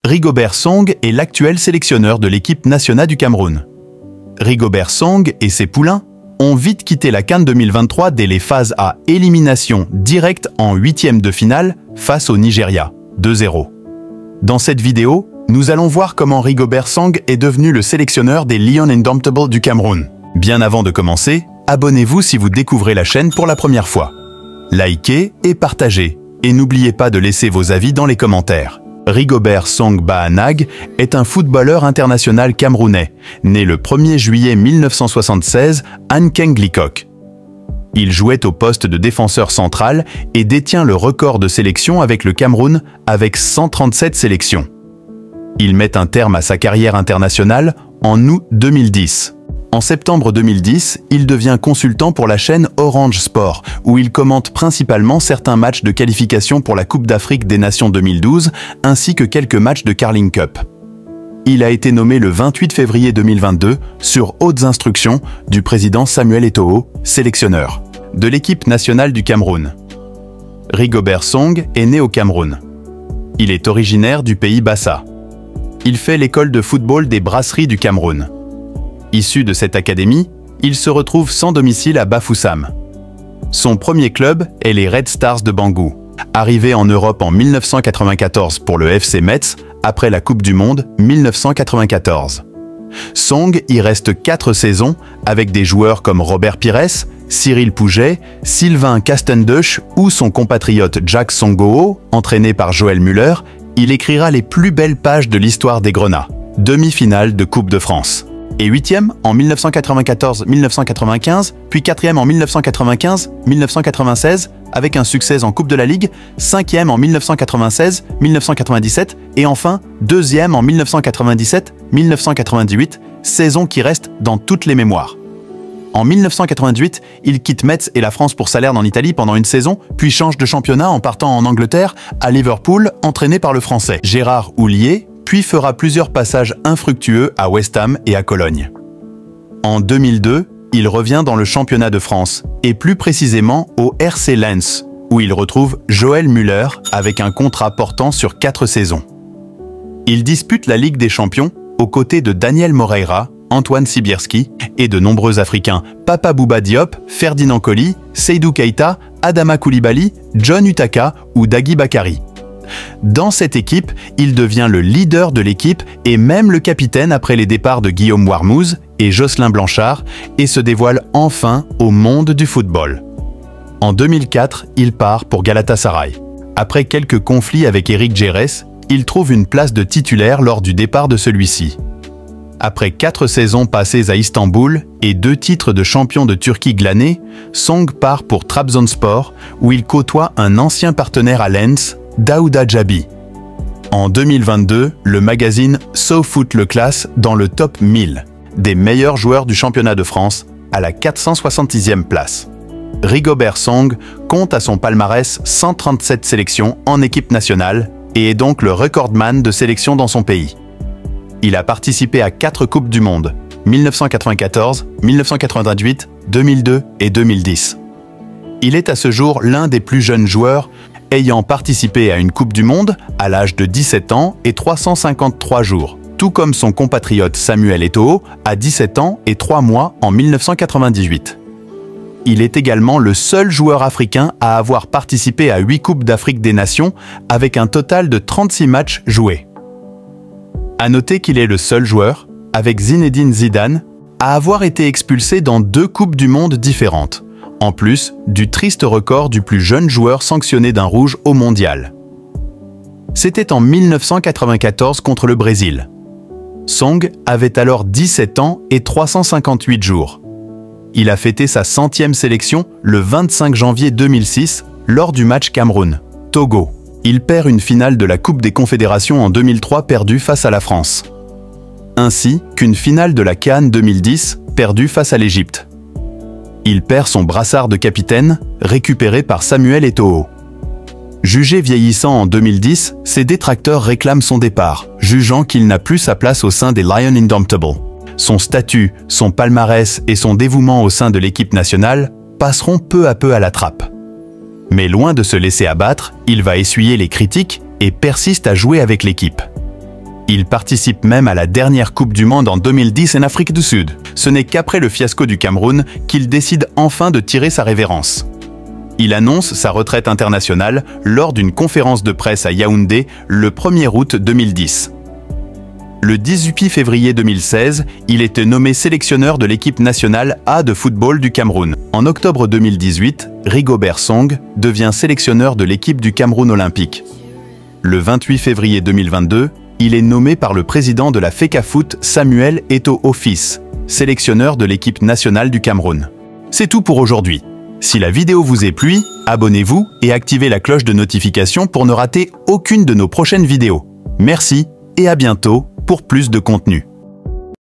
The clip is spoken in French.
Rigobert Song est l'actuel sélectionneur de l'équipe nationale du Cameroun. Rigobert Song et ses poulains ont vite quitté la CAN 2023 dès les phases à élimination directe en huitième de finale face au Nigeria, 2-0. Dans cette vidéo, nous allons voir comment Rigobert Song est devenu le sélectionneur des Lions Indomptables du Cameroun. Bien avant de commencer, abonnez-vous si vous découvrez la chaîne pour la première fois. Likez et partagez, et n'oubliez pas de laisser vos avis dans les commentaires. Rigobert Song Bahanag est un footballeur international camerounais, né le 1er juillet 1976 à Nkenglikok. Il jouait au poste de défenseur central et détient le record de sélection avec le Cameroun avec 137 sélections. Il met un terme à sa carrière internationale en août 2010. En septembre 2010, il devient consultant pour la chaîne Orange Sport, où il commente principalement certains matchs de qualification pour la Coupe d'Afrique des Nations 2012, ainsi que quelques matchs de Carling Cup. Il a été nommé le 28 février 2022 sur hautes instructions du président Samuel Eto'o, sélectionneur de l'équipe nationale du Cameroun. Rigobert Song est né au Cameroun. Il est originaire du pays Bassa. Il fait l'école de football des Brasseries du Cameroun. Issu de cette académie, il se retrouve sans domicile à Bafoussam. Son premier club est les Red Stars de Bangou, arrivé en Europe en 1994 pour le FC Metz après la Coupe du Monde 1994. Song y reste 4 saisons avec des joueurs comme Robert Pires, Cyril Pouget, Sylvain Castendush ou son compatriote Jack Songoo, entraîné par Joël Muller. Il écrira les plus belles pages de l'histoire des Grenats, demi-finale de Coupe de France. Et 8e en 1994-1995, puis 4e en 1995-1996 avec un succès en Coupe de la Ligue, 5e en 1996-1997 et enfin 2e en 1997-1998, saison qui reste dans toutes les mémoires. En 1998, il quitte Metz et la France pour Salerne en Italie pendant une saison, puis change de championnat en partant en Angleterre, à Liverpool, entraîné par le Français Gérard Houllier, puis fera plusieurs passages infructueux à West Ham et à Cologne. En 2002, il revient dans le championnat de France, et plus précisément au RC Lens, où il retrouve Joël Muller avec un contrat portant sur 4 saisons. Il dispute la Ligue des Champions aux côtés de Daniel Moreira, Antoine Sibierski et de nombreux Africains, Papa Bouba Diop, Ferdinand Coly, Seydou Keita, Adama Koulibaly, John Utaka ou Dagui Bakary. Dans cette équipe, il devient le leader de l'équipe et même le capitaine après les départs de Guillaume Warmouze et Jocelyn Blanchard et se dévoile enfin au monde du football. En 2004, il part pour Galatasaray. Après quelques conflits avec Eric Gerès, il trouve une place de titulaire lors du départ de celui-ci. Après 4 saisons passées à Istanbul et 2 titres de champion de Turquie glanés, Song part pour Trabzonspor où il côtoie un ancien partenaire à Lens, Daouda Djabi. En 2022, le magazine SoFoot le classe dans le top 1000 des meilleurs joueurs du championnat de France à la 466e place. Rigobert Song compte à son palmarès 137 sélections en équipe nationale et est donc le recordman de sélections dans son pays. Il a participé à 4 Coupes du Monde, 1994, 1998, 2002 et 2010. Il est à ce jour l'un des plus jeunes joueurs ayant participé à une Coupe du Monde à l'âge de 17 ans et 353 jours, tout comme son compatriote Samuel Eto'o à 17 ans et 3 mois en 1998. Il est également le seul joueur africain à avoir participé à 8 Coupes d'Afrique des Nations avec un total de 36 matchs joués. À noter qu'il est le seul joueur, avec Zinedine Zidane, à avoir été expulsé dans 2 Coupes du Monde différentes, en plus du triste record du plus jeune joueur sanctionné d'un rouge au mondial. C'était en 1994 contre le Brésil. Song avait alors 17 ans et 358 jours. Il a fêté sa 100e sélection le 25 janvier 2006 lors du match Cameroun-Togo. Il perd une finale de la Coupe des Confédérations en 2003 perdue face à la France, ainsi qu'une finale de la CAN 2010 perdue face à l'Égypte. Il perd son brassard de capitaine, récupéré par Samuel Eto'o. Jugé vieillissant en 2010, ses détracteurs réclament son départ, jugeant qu'il n'a plus sa place au sein des Lions Indomptables. Son statut, son palmarès et son dévouement au sein de l'équipe nationale passeront peu à peu à la trappe. Mais loin de se laisser abattre, il va essuyer les critiques et persiste à jouer avec l'équipe. Il participe même à la dernière Coupe du Monde en 2010 en Afrique du Sud. Ce n'est qu'après le fiasco du Cameroun qu'il décide enfin de tirer sa révérence. Il annonce sa retraite internationale lors d'une conférence de presse à Yaoundé le 1er août 2010. Le 18 février 2016, il était nommé sélectionneur de l'équipe nationale A de football du Cameroun. En octobre 2018, Rigobert Song devient sélectionneur de l'équipe du Cameroun olympique. Le 28 février 2022, il est nommé par le président de la FECAFOOT, Samuel Eto'o-Fils, sélectionneur de l'équipe nationale du Cameroun. C'est tout pour aujourd'hui. Si la vidéo vous est plu, abonnez-vous et activez la cloche de notification pour ne rater aucune de nos prochaines vidéos. Merci et à bientôt pour plus de contenu.